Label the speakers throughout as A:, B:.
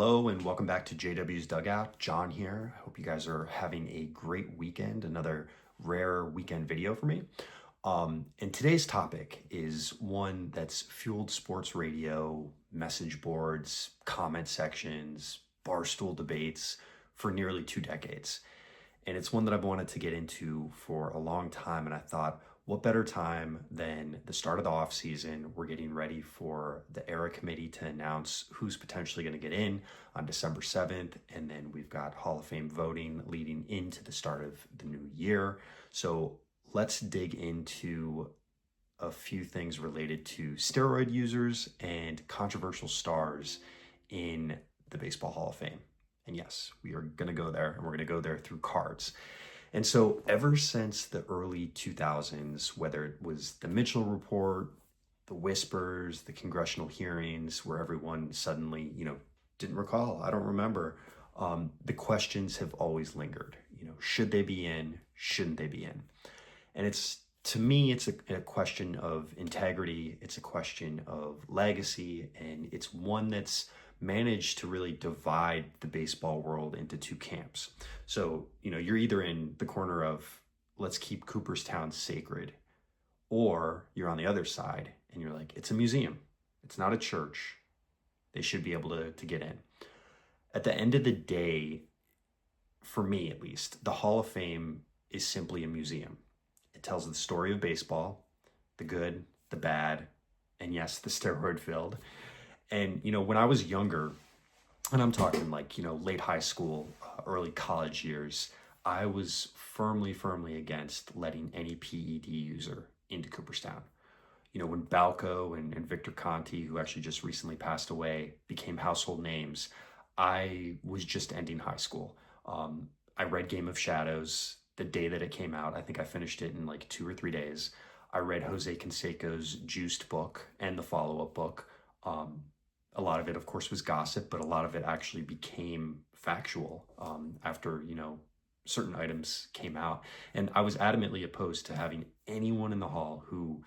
A: Hello and welcome back to JW's Dugout. John here. I hope you guys are having a great weekend. Another rare weekend video for me. And today's topic is one that's fueled sports radio, message boards, comment sections, barstool debates for nearly 2 decades. And it's one that I've wanted to get into for a long time. And I thought, what better time than the start of the off season? We're getting ready for the Era committee to announce who's potentially going to get in on December 7th. And then we've got Hall of Fame voting leading into the start of the new year. So let's dig into a few things related to steroid users and controversial stars in the Baseball Hall of Fame. And yes, we are going to go there, and we're going to go there through cards. And so ever since the early 2000s, whether it was the Mitchell Report, the whispers, the congressional hearings where everyone suddenly, didn't recall, I don't remember, the questions have always lingered. Should they be in? Shouldn't they be in? And to me, it's a question of integrity. It's a question of legacy. And it's one that's managed to really divide the baseball world into 2 camps. So, you're either in the corner of let's keep Cooperstown sacred, or you're on the other side and you're like, it's a museum. It's not a church. They should be able to get in. At the end of the day, for me at least, the Hall of Fame is simply a museum. It tells the story of baseball, the good, the bad, and yes, the steroid-filled. And, when I was younger, and I'm talking late high school, early college years, I was firmly against letting any PED user into Cooperstown. When Balco and Victor Conti, who actually just recently passed away, became household names, I was just ending high school. I read Game of Shadows the day that it came out. I think I finished it in 2 or 3 days. I read Jose Canseco's Juiced book and the follow-up book. A lot of it, of course, was gossip, but a lot of it actually became factual after, certain items came out. And I was adamantly opposed to having anyone in the hall who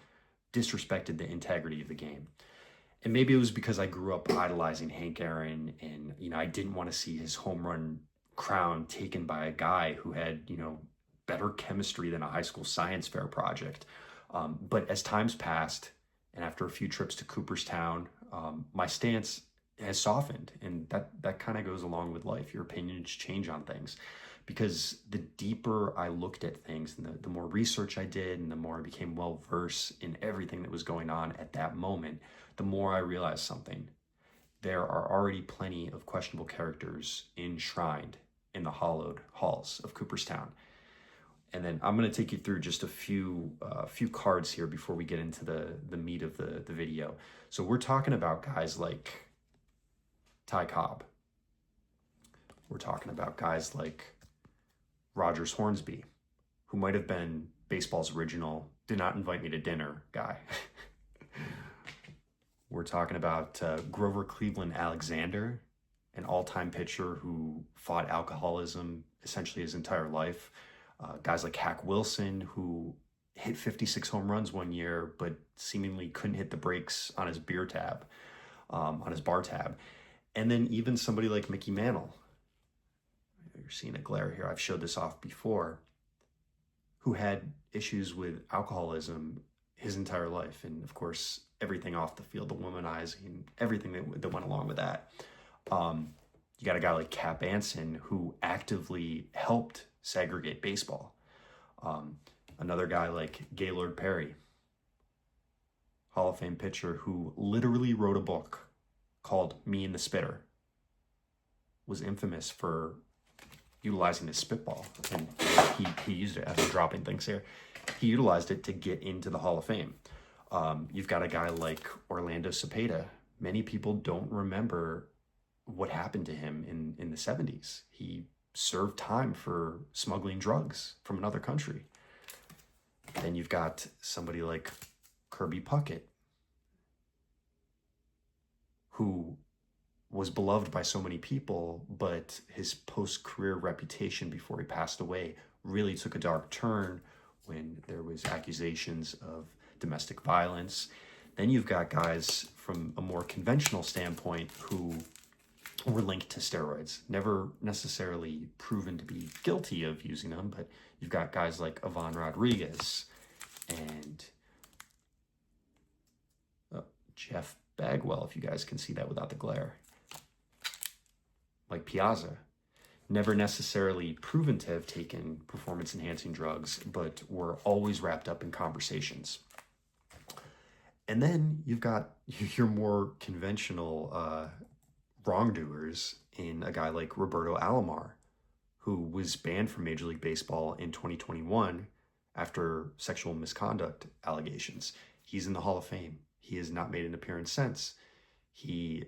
A: disrespected the integrity of the game. And maybe it was because I grew up idolizing Hank Aaron and, I didn't want to see his home run crown taken by a guy who had, better chemistry than a high school science fair project. But as time's passed, and after a few trips to Cooperstown, my stance has softened, and that kind of goes along with life. Your opinions change on things, because the deeper I looked at things and the more research I did and the more I became well-versed in everything that was going on at that moment, the more I realized something. There are already plenty of questionable characters enshrined in the hallowed halls of Cooperstown. And then I'm going to take you through just a few cards here before we get into the meat of the video. So we're talking about guys like Ty Cobb. We're talking about guys like Rogers Hornsby, who might have been baseball's original "did not invite me to dinner" guy. We're talking about Grover Cleveland Alexander, an all-time pitcher who fought alcoholism essentially his entire life. Guys like Hack Wilson, who hit 56 home runs one year, but seemingly couldn't hit the brakes on his beer tab, on his bar tab. And then even somebody like Mickey Mantle, you're seeing a glare here, I've showed this off before, who had issues with alcoholism his entire life. And of course, everything off the field, the womanizing, everything that went along with that. You got a guy like Cap Anson, who actively helped segregate baseball. Another guy like Gaylord Perry, Hall of Fame pitcher, who literally wrote a book called Me and the Spitter, was infamous for utilizing his spitball. And he used it, after dropping things here, he utilized it to get into the Hall of Fame. You've got a guy like Orlando Cepeda. Many people don't remember what happened to him in the 70s. He served time for smuggling drugs from another country. Then you've got somebody like Kirby Puckett, who was beloved by so many people, but his post-career reputation before he passed away really took a dark turn when there was accusations of domestic violence. Then you've got guys from a more conventional standpoint who were linked to steroids. Never necessarily proven to be guilty of using them, but you've got guys like Ivan Rodriguez and Jeff Bagwell, if you guys can see that without the glare. Like Piazza. Never necessarily proven to have taken performance-enhancing drugs, but were always wrapped up in conversations. And then you've got your more conventional wrongdoers in a guy like Roberto Alomar, who was banned from Major League Baseball in 2021 after sexual misconduct allegations. He's in the Hall of Fame. He has not made an appearance since. He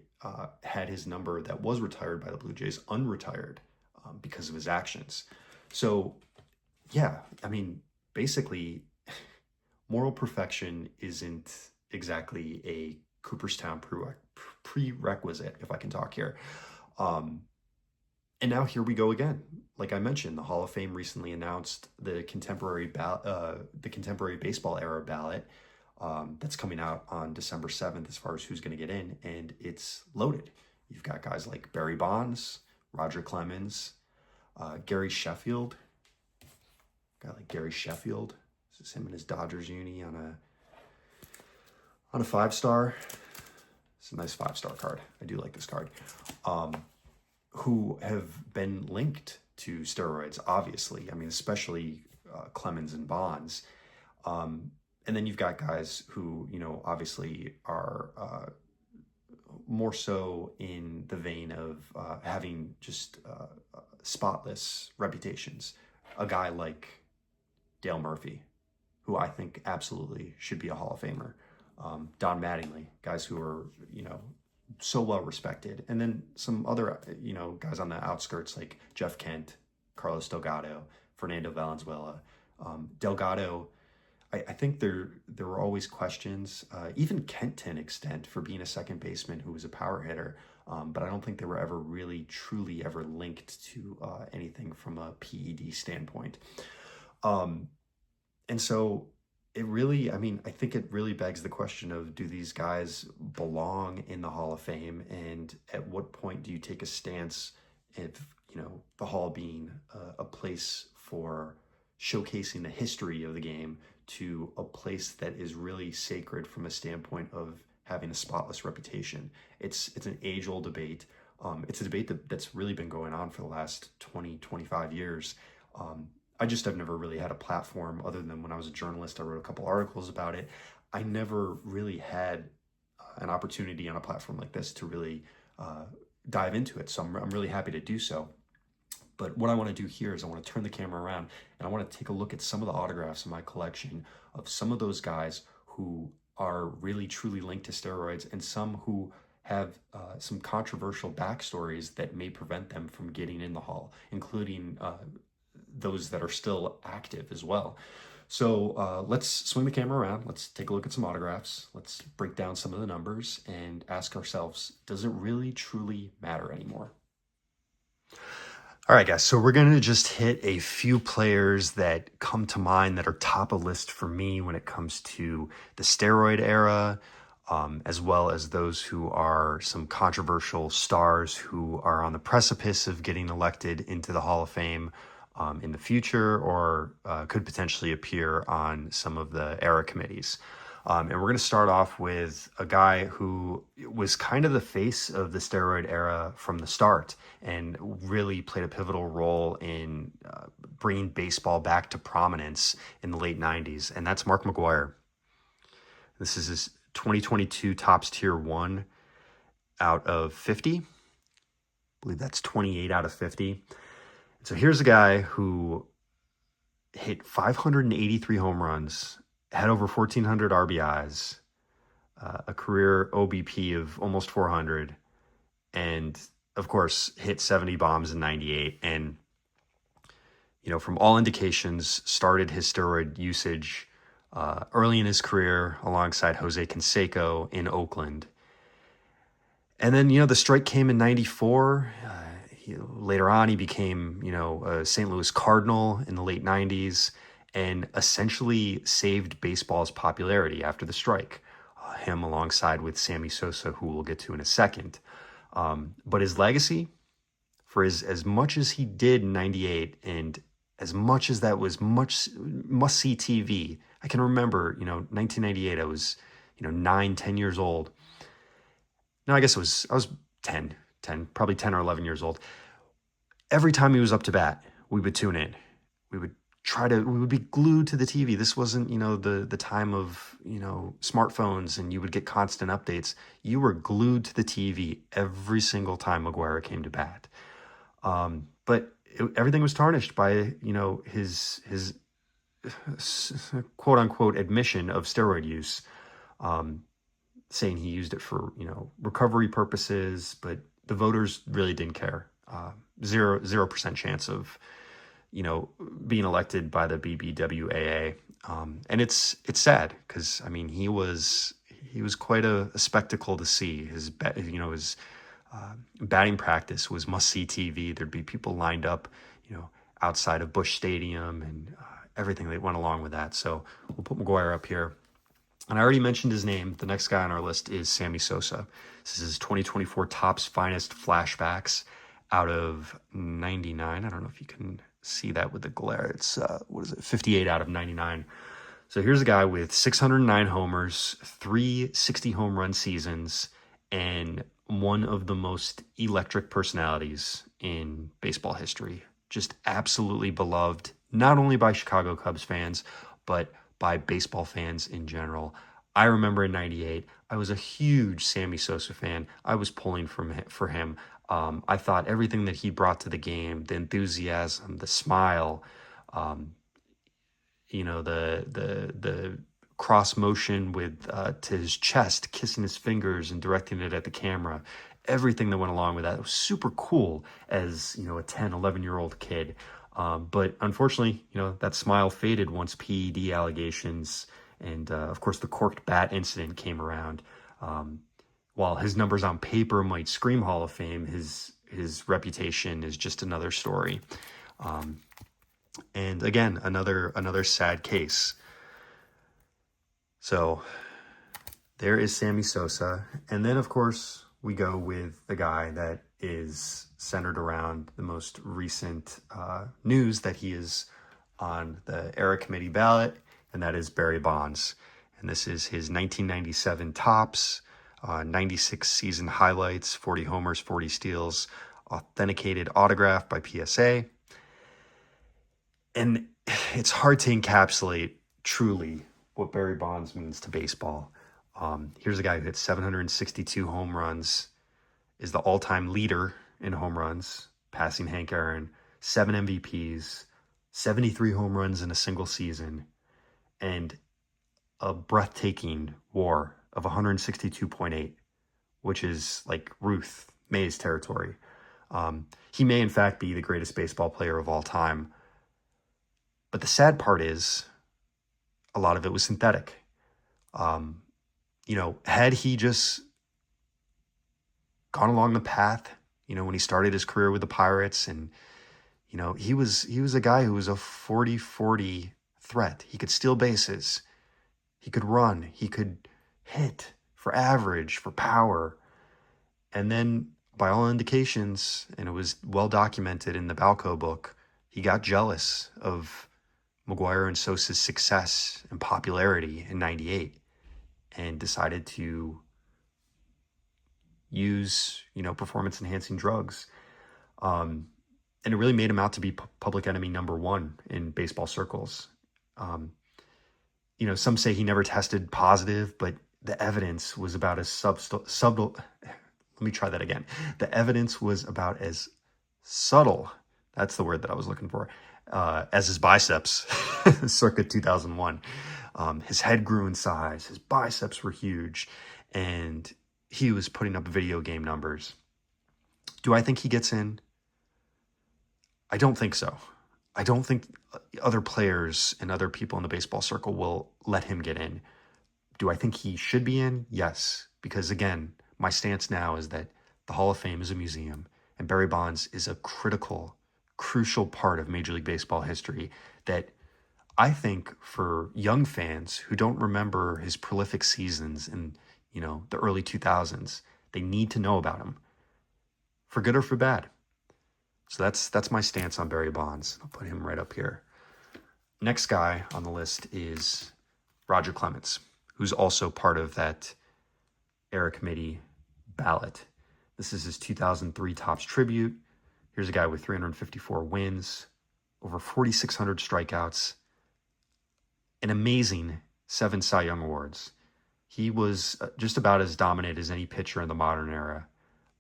A: had his number that was retired by the Blue Jays unretired because of his actions. So, yeah, I mean, basically, moral perfection isn't exactly a Cooperstown prerequisite, if I can talk here. And now here we go again. Like I mentioned, the Hall of Fame recently announced the contemporary baseball era ballot that's coming out on December 7th as far as who's going to get in, and it's loaded. You've got guys like Barry Bonds, Roger Clemens, Gary Sheffield. A guy like Gary Sheffield. This is him in his Dodgers uni on a 5-star. It's a nice 5-star card. I do like this card. Who have been linked to steroids, obviously. I mean, especially Clemens and Bonds. And then you've got guys who, obviously are more so in the vein of having just spotless reputations. A guy like Dale Murphy, who I think absolutely should be a Hall of Famer. Don Mattingly, guys who are, so well respected. And then some other, guys on the outskirts like Jeff Kent, Carlos Delgado, Fernando Valenzuela. Delgado, I think there were always questions, even Kent to an extent, for being a second baseman who was a power hitter. But I don't think they were ever really, truly ever linked to anything from a PED standpoint. And so it really, I think it really begs the question of, do these guys belong in the Hall of Fame? And at what point do you take a stance if, the Hall being a place for showcasing the history of the game to a place that is really sacred from a standpoint of having a spotless reputation? It's an age-old debate. It's a debate that's really been going on for the last 20, 25 years. I just have never really had a platform other than when I was a journalist. I wrote a couple articles about it. I never really had an opportunity on a platform like this to really dive into it. So I'm really happy to do so. But what I want to do here is I want to turn the camera around and I want to take a look at some of the autographs in my collection of some of those guys who are really truly linked to steroids, and some who have some controversial backstories that may prevent them from getting in the Hall, including those that are still active as well. So let's swing the camera around. Let's take a look at some autographs. Let's break down some of the numbers and ask ourselves, does it really truly matter anymore? All right, guys, so we're going to just hit a few players that come to mind that are top of list for me when it comes to the steroid era, as well as those who are some controversial stars who are on the precipice of getting elected into the Hall of Fame in the future, or could potentially appear on some of the era committees. And we're going to start off with a guy who was kind of the face of the steroid era from the start and really played a pivotal role in bringing baseball back to prominence in the late 90s, and that's Mark McGwire. This is his 2022 Topps Tier 1 out of 50. I believe that's 28 out of 50. So here's a guy who hit 583 home runs, had over 1,400 RBIs, a career OBP of almost 400, and of course hit 70 bombs in 98. And, from all indications, started his steroid usage early in his career alongside Jose Canseco in Oakland. And then, the strike came in 94. Later on, he became, a St. Louis Cardinal in the late 90s and essentially saved baseball's popularity after the strike. Him alongside with Sammy Sosa, who we'll get to in a second. But his legacy, for as much as he did in 98, and as much as that was much must-see TV, I can remember, 1998, I was, 9, 10 years old. No, I guess I was 10, probably 10 or 11 years old. Every time he was up to bat, we would tune in. We would be glued to the TV. This wasn't, the time of, smartphones and you would get constant updates. You were glued to the TV every single time McGwire came to bat. But everything was tarnished by, his quote unquote admission of steroid use, saying he used it for, recovery purposes, but the voters really didn't care. 0% chance of, being elected by the BBWAA. And it's sad because, he was quite a spectacle to see. His batting practice was must-see TV. There'd be people lined up, outside of Busch Stadium and everything that went along with that. So we'll put McGwire up here. And I already mentioned his name. The next guy on our list is Sammy Sosa. This is his 2024 Topps Finest Flashbacks out of 99. I don't know if you can see that with the glare. It's, 58 out of 99. So here's a guy with 609 homers, 360 home run seasons, and one of the most electric personalities in baseball history. Just absolutely beloved, not only by Chicago Cubs fans, but by baseball fans in general. I remember in 98, I was a huge Sammy Sosa fan. I was pulling for him. I thought everything that he brought to the game, the enthusiasm, the smile, the cross motion with to his chest, kissing his fingers and directing it at the camera, everything that went along with that, it was super cool as, a 10, 11-year-old kid. But unfortunately, that smile faded once PED allegations and, of course, the corked bat incident came around. While his numbers on paper might scream Hall of Fame, his reputation is just another story. And again, another sad case. So there is Sammy Sosa. And then, of course, we go with the guy that is centered around the most recent news that he is on the Era Committee ballot, and that is Barry Bonds. And this is his 1997 Topps, 96 season highlights, 40 homers, 40 steals, authenticated autograph by PSA. And it's hard to encapsulate truly what Barry Bonds means to baseball. Here's a guy who hit 762 home runs, is the all-time leader in home runs, passing Hank Aaron, 7 MVPs, 73 home runs in a single season, and a breathtaking WAR of 162.8, which is like Ruth May's territory. He may, in fact, be the greatest baseball player of all time. But the sad part is a lot of it was synthetic. Had he just gone along the path, when he started his career with the Pirates, and, he was a guy who was a 40-40 threat. He could steal bases. He could run. He could hit for average, for power. And then, by all indications, and it was well documented in the Balco book, he got jealous of McGwire and Sosa's success and popularity in 98 and decided to use, performance-enhancing drugs. And it really made him out to be public enemy number one in baseball circles. Some say he never tested positive, but the evidence was about as subtle. Let me try that again. The evidence was about as subtle, that's the word that I was looking for, as his biceps circa 2001. His head grew in size, his biceps were huge, and he was putting up video game numbers. Do I think he gets in? I don't think so. I don't think other players and other people in the baseball circle will let him get in. Do I think he should be in? Yes. Because again, my stance now is that the Hall of Fame is a museum, and Barry Bonds is a crucial part of Major League Baseball history that I think for young fans who don't remember his prolific seasons in, the early 2000s, they need to know about him. for good or for bad. So that's my stance on Barry Bonds. I'll put him right up here. Next guy on the list is Roger Clemens, who's also part of that era committee ballot. This is his 2003 Topps tribute. Here's a guy with 354 wins, over 4,600 strikeouts, an amazing 7 Cy Young Awards. He was just about as dominant as any pitcher in the modern era.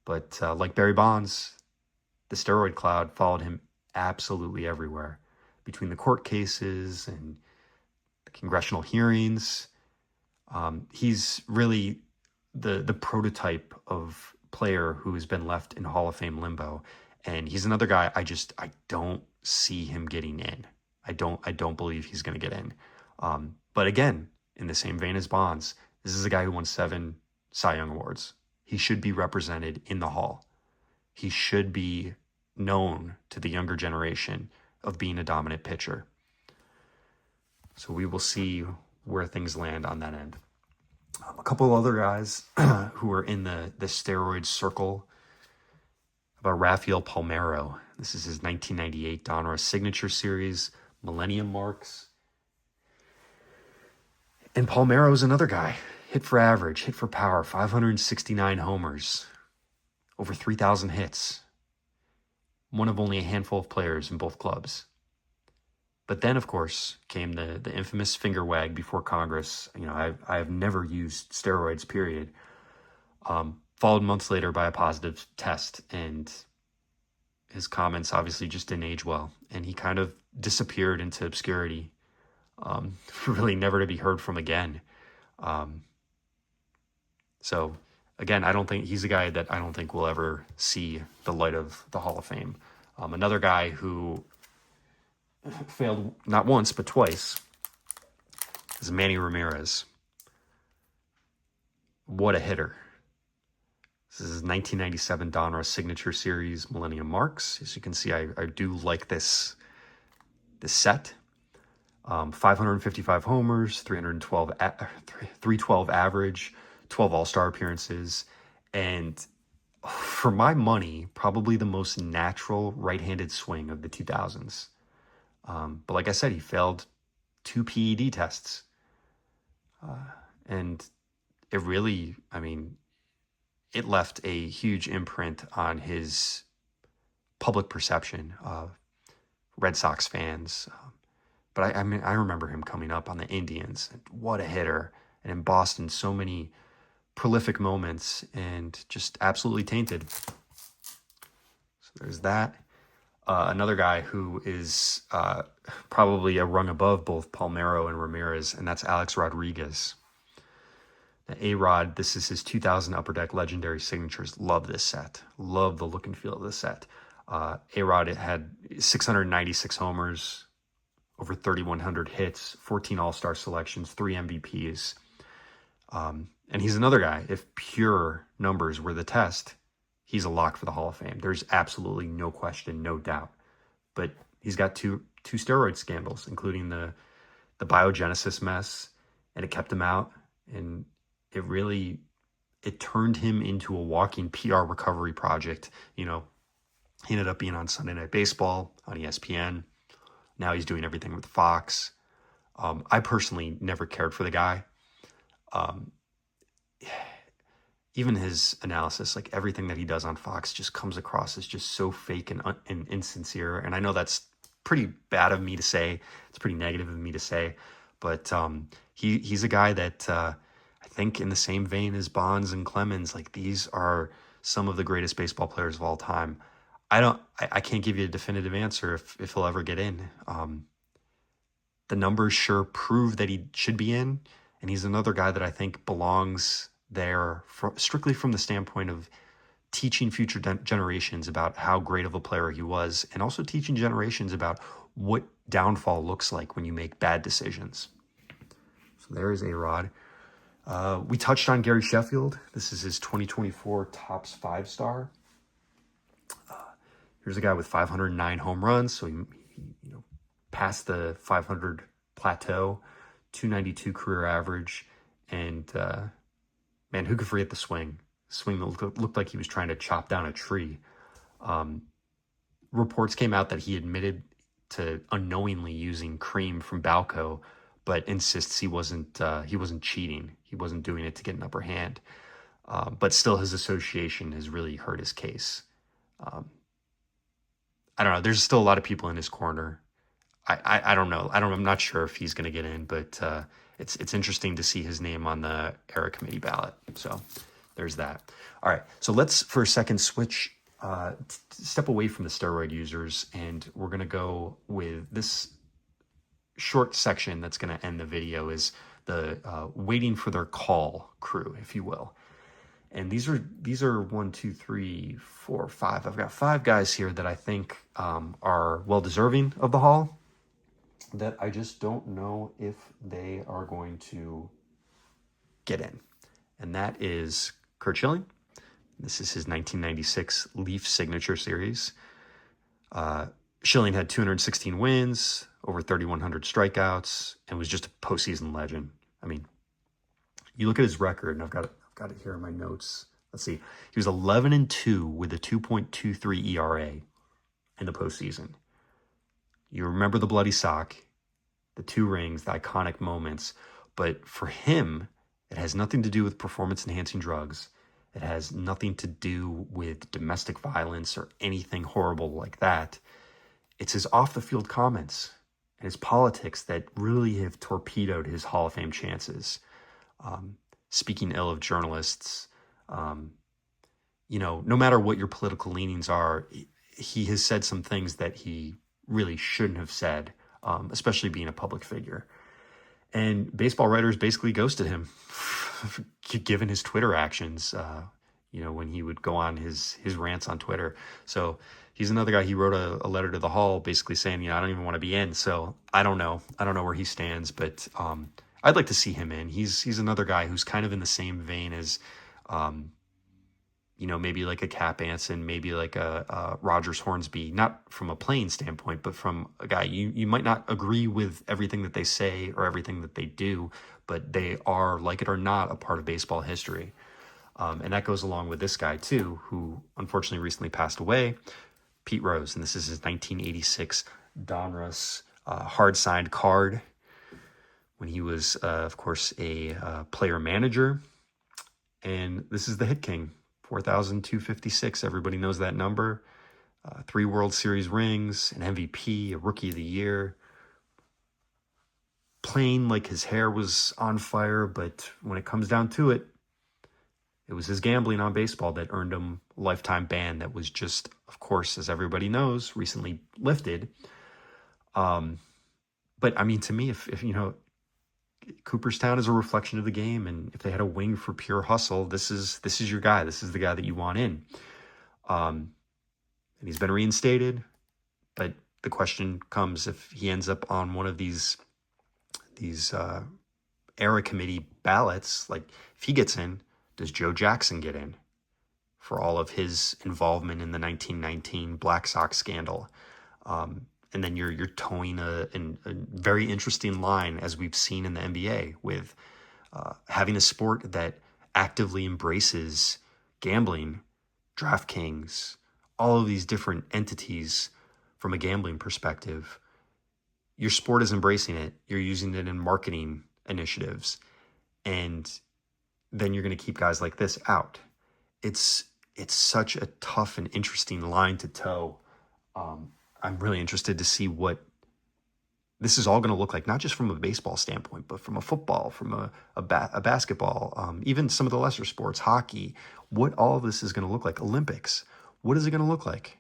A: But like Barry Bonds, the steroid cloud followed him absolutely everywhere. Between the court cases and the congressional hearings, he's really the prototype of player who has been left in Hall of Fame limbo. And he's another guy I don't see him getting in. I don't believe he's going to get in. But again, in the same vein as Bonds, this is a guy who won 7 Cy Young Awards. He should be represented in the Hall. He should be known to the younger generation of being a dominant pitcher. So we will see where things land on that end. A couple other guys who are in the steroid circle. About Rafael Palmeiro. This is his 1998 Donruss Signature Series, Millennium Marks. And Palmeiro is another guy. Hit for average, hit for power, 569 homers, over 3,000 hits. One of only a handful of players in both clubs. But then, of course, came the infamous finger wag before Congress. I have never used steroids, period. Followed months later by a positive test, and his comments obviously just didn't age well. And he kind of disappeared into obscurity, really never to be heard from again. So again, I don't think he's a guy that I don't think will ever see the light of the Hall of Fame. Another guy who failed not once but twice is Manny Ramirez. What a hitter. This is his 1997 Donruss Signature Series Millennium Marks. As you can see, I do like this set. 555 homers, 312 average, 12 All-Star appearances, and for my money, probably the most natural right-handed swing of the 2000s. But like I said, he failed 2 PED tests. And it really, it left a huge imprint on his public perception of Red Sox fans. But I remember him coming up on the Indians. What a hitter. And in Boston, so many prolific moments and just absolutely tainted. So there's that. Another guy who is probably a rung above both Palmeiro and Ramirez, and that's Alex Rodriguez. Now, A-Rod, this is his 2000 Upper Deck Legendary Signatures. Love this set. Love the look and feel of this set. A-Rod had 696 homers, over 3,100 hits, 14 All-Star selections, 3 MVPs. And he's another guy, if pure numbers were the test, he's a lock for the Hall of Fame. There's absolutely no question, no doubt. But he's got two steroid scandals, including the biogenesis mess, and it kept him out. And it turned him into a walking PR recovery project. He ended up being on Sunday Night Baseball on ESPN. Now he's doing everything with Fox. I personally never cared for the guy. Even his analysis, like everything that he does on Fox, just comes across as just so fake and insincere. And I know that's pretty bad of me to say. It's pretty negative of me to say. But he's a guy that I think in the same vein as Bonds and Clemens, like these are some of the greatest baseball players of all time. I can't give you a definitive answer if he'll ever get in. The numbers sure prove that he should be in. And he's another guy that I think belongs there strictly from the standpoint of teaching future generations about how great of a player he was, and also teaching generations about what downfall looks like when you make bad decisions. So there is A-Rod. We touched on Gary Sheffield. This is his 2024 Topps 5-star. Here's a guy with 509 home runs, so he passed the 500 plateau, 292 career average, and man, who could forget the swing? Swing that looked like he was trying to chop down a tree. Reports came out that he admitted to unknowingly using cream from Balco, but insists he wasn't cheating. He wasn't doing it to get an upper hand. But still, his association has really hurt his case. I don't know. There's still a lot of people in his corner. I don't know. I'm not sure if he's going to get in, but it's interesting to see his name on the Era Committee ballot. So there's that. All right. So let's for a second switch, step away from the steroid users, and we're going to go with this short section that's going to end the video is the waiting for their call crew, if you will. And these are 1, 2, 3, 4, 5. I've got 5 guys here that I think are well deserving of the Hall, that I just don't know if they are going to get in. And that is Curt Schilling. This is his 1996 Leaf Signature Series. Schilling had 216 wins, over 3,100 strikeouts, and was just a postseason legend. I mean, you look at his record, and I've got it here in my notes. Let's see. He was 11-2 with a 2.23 ERA in the postseason. You remember the bloody sock, the 2 rings, the iconic moments. But for him, it has nothing to do with performance-enhancing drugs. It has nothing to do with domestic violence or anything horrible like that. It's his off-the-field comments and his politics that really have torpedoed his Hall of Fame chances. Speaking ill of journalists, no matter what your political leanings are, he has said some things that he really shouldn't have said, especially being a public figure. And baseball writers basically ghosted him, given his Twitter actions, when he would go on his rants on Twitter. So he's another guy. He wrote a letter to the Hall basically saying, I don't even want to be in. So I don't know where he stands, but I'd like to see him in. He's another guy who's kind of in the same vein as, maybe like a Cap Anson, maybe like a Rogers Hornsby, not from a playing standpoint, but from a guy you might not agree with everything that they say or everything that they do, but they are, like it or not, a part of baseball history. And that goes along with this guy too, who unfortunately recently passed away, Pete Rose, and this is his 1986 Donruss hard-signed card when he was, of course, a player manager. And this is the hit king, 4,256. Everybody knows that number. 3 World Series rings, an MVP, a Rookie of the Year. Playing like his hair was on fire, but when it comes down to it, it was his gambling on baseball that earned him a lifetime ban that was just, of course, as everybody knows, recently lifted. But I mean, to me, if Cooperstown is a reflection of the game, and if they had a wing for pure hustle, this is your guy. This is the guy that you want in. And he's been reinstated, but the question comes if he ends up on one of these Era Committee ballots, like if he gets in, does Joe Jackson get in for all of his involvement in the 1919 Black Sox scandal? And then you're towing a very interesting line, as we've seen in the NBA, with having a sport that actively embraces gambling, DraftKings, all of these different entities from a gambling perspective. Your sport is embracing it. You're using it in marketing initiatives. And then you're going to keep guys like this out. It's such a tough and interesting line to toe. I'm really interested to see what this is all going to look like, not just from a baseball standpoint, but from a football, from a basketball, even some of the lesser sports, hockey, what all of this is going to look like. Olympics, what is it going to look like?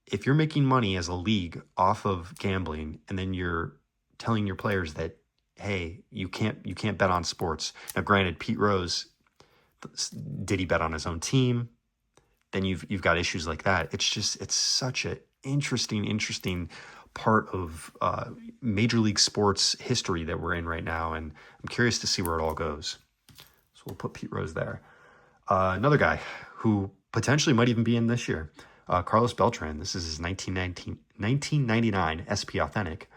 A: If you're making money as a league off of gambling, and then you're telling your players that, hey, you can't bet on sports. Now, granted, Pete Rose, did he bet on his own team? Then you've got issues like that. It's such an interesting part of Major League Sports history that we're in right now, and I'm curious to see where it all goes. So we'll put Pete Rose there. Another guy who potentially might even be in this year, Carlos Beltran. This is his 1999 SP Authentic.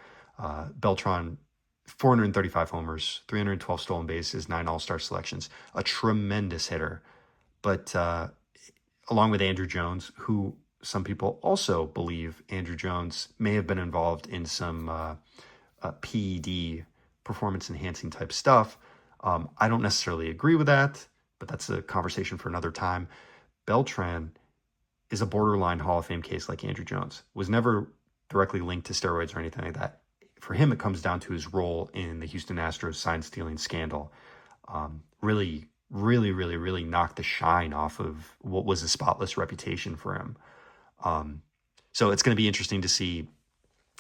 A: Beltran, 435 homers, 312 stolen bases, 9 all-star selections. A tremendous hitter. But along with Andrew Jones, who some people also believe Andrew Jones may have been involved in some PED, performance enhancing type stuff. I don't necessarily agree with that, but that's a conversation for another time. Beltran is a borderline Hall of Fame case like Andrew Jones. Was never directly linked to steroids or anything like that. For him, it comes down to his role in the Houston Astros sign-stealing scandal. Really knocked the shine off of what was a spotless reputation for him. So it's going to be interesting to see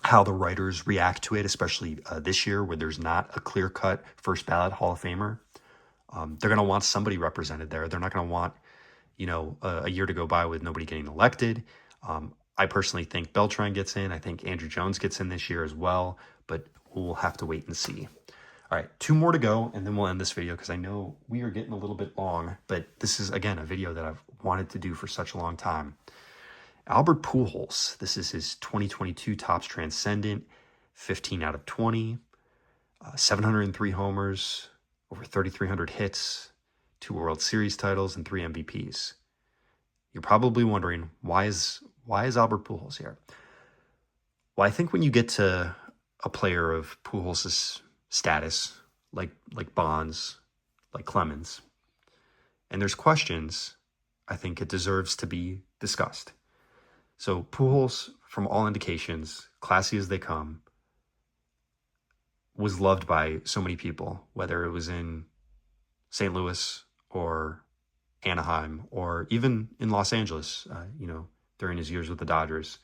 A: how the writers react to it, especially this year where there's not a clear-cut first ballot Hall of Famer. They're going to want somebody represented there. They're not going to want, a year to go by with nobody getting elected. I personally think Beltran gets in. I think Andrew Jones gets in this year as well, but we'll have to wait and see. All right, 2 more to go, and then we'll end this video because I know we are getting a little bit long, but this is, again, a video that I've wanted to do for such a long time. Albert Pujols, this is his 2022 Topps Transcendent, 15 out of 20, 703 homers, over 3,300 hits, 2 World Series titles, and 3 MVPs. You're probably wondering, why is Albert Pujols here? Well, I think when you get to a player of Pujols' status, like Bonds, like Clemens, and there's questions, I think it deserves to be discussed. So Pujols, from all indications, classy as they come, was loved by so many people, whether it was in St. Louis or Anaheim or even in Los Angeles, during his years with the Dodgers.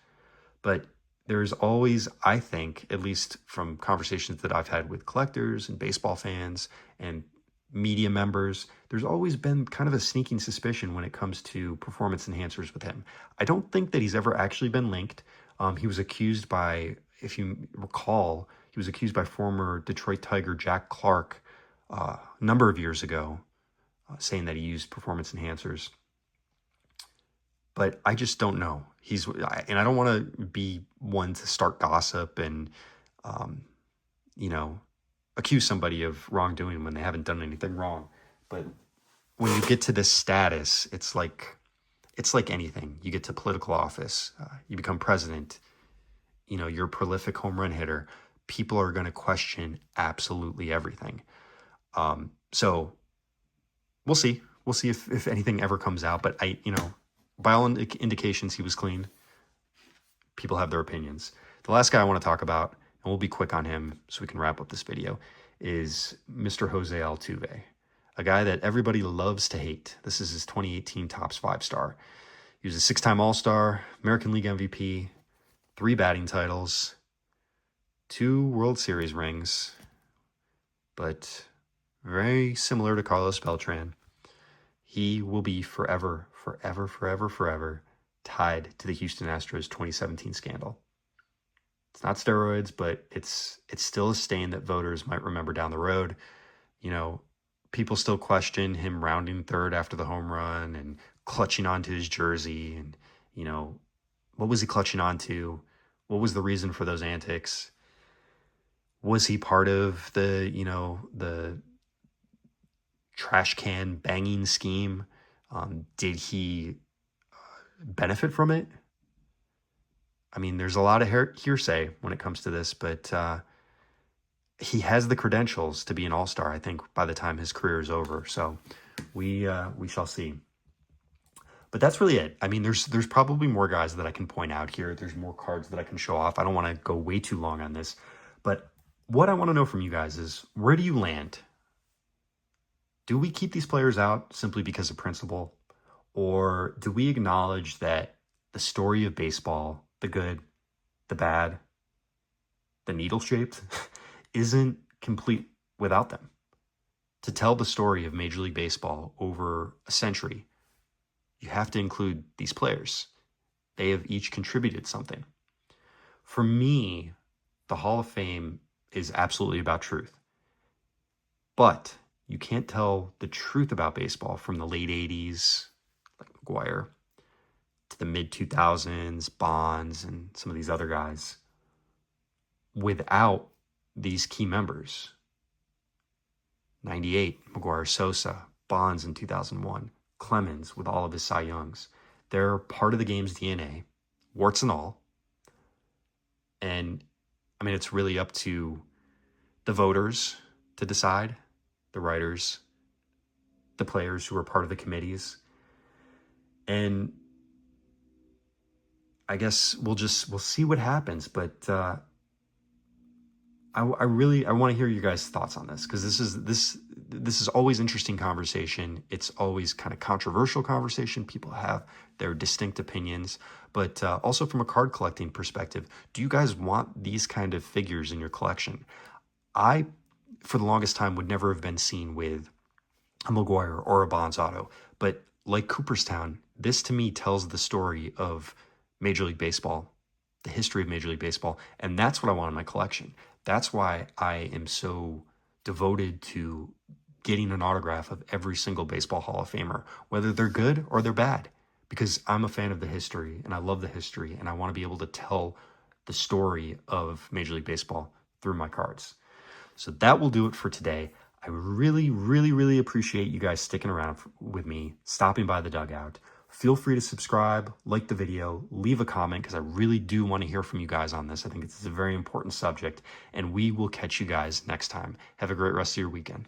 A: But there's always, I think, at least from conversations that I've had with collectors and baseball fans and media members, there's always been kind of a sneaking suspicion when it comes to performance enhancers with him. I don't think that he's ever actually been linked. He was accused by, if you recall, he was accused by former Detroit Tiger Jack Clark a number of years ago, saying that he used performance enhancers. But I just don't know. And I don't want to be one to start gossip and, accuse somebody of wrongdoing when they haven't done anything wrong. But when you get to this status, it's like anything. You get to political office, you become president, you're a prolific home run hitter. People are going to question absolutely everything. So we'll see. We'll see if anything ever comes out. But by all indications, he was clean. People have their opinions. The last guy I want to talk about, and we'll be quick on him so we can wrap up this video, is Mr. Jose Altuve, a guy that everybody loves to hate. This is his 2018 Topps 5-star. He was a 6-time All-Star, American League MVP, 3 batting titles, 2 World Series rings, but very similar to Carlos Beltran. He will be forever tied to the Houston Astros 2017 scandal. It's not steroids, but it's still a stain that voters might remember down the road. People still question him rounding third after the home run and clutching onto his jersey. And, what was he clutching onto? What was the reason for those antics? Was he part of the trash can banging scheme? Did he benefit from it? I mean, there's a lot of hearsay when it comes to this, but he has the credentials to be an all-star, I think, by the time his career is over. So we shall see. But that's really it. I mean, there's probably more guys that I can point out here. There's more cards that I can show off. I don't want to go way too long on this. But what I want to know from you guys is, where do you land? Do we keep these players out simply because of principle? Or do we acknowledge that the story of baseball, the good, the bad, the needle-shaped, isn't complete without them? To tell the story of Major League Baseball over a century, you have to include these players. They have each contributed something. For me, the Hall of Fame is absolutely about truth. But you can't tell the truth about baseball from the late 80s, like McGwire, to the mid-2000s, Bonds, and some of these other guys, without these key members. 98, McGwire, Sosa, Bonds in 2001, Clemens with all of his Cy Youngs. They're part of the game's DNA, warts and all. And I mean, it's really up to the voters to decide, the writers, the players who are part of the committees. And I guess we'll see what happens. But I want to hear your guys' thoughts on this, because this is always interesting conversation. It's always kind of controversial conversation. People have their distinct opinions, but also from a card collecting perspective, do you guys want these kind of figures in your collection? I, for the longest time, would never have been seen with a McGwire or a Bonds auto, but like Cooperstown, this to me tells the story of Major League Baseball, the history of Major League Baseball, and that's what I want in my collection. That's why I am so devoted to getting an autograph of every single Baseball Hall of Famer, whether they're good or they're bad, because I'm a fan of the history and I love the history and I want to be able to tell the story of Major League Baseball through my cards. So that will do it for today. I really, really, really appreciate you guys sticking around with me, stopping by the Dugout. Feel free to subscribe, like the video, leave a comment, because I really do want to hear from you guys on this. I think it's a very important subject, and we will catch you guys next time. Have a great rest of your weekend.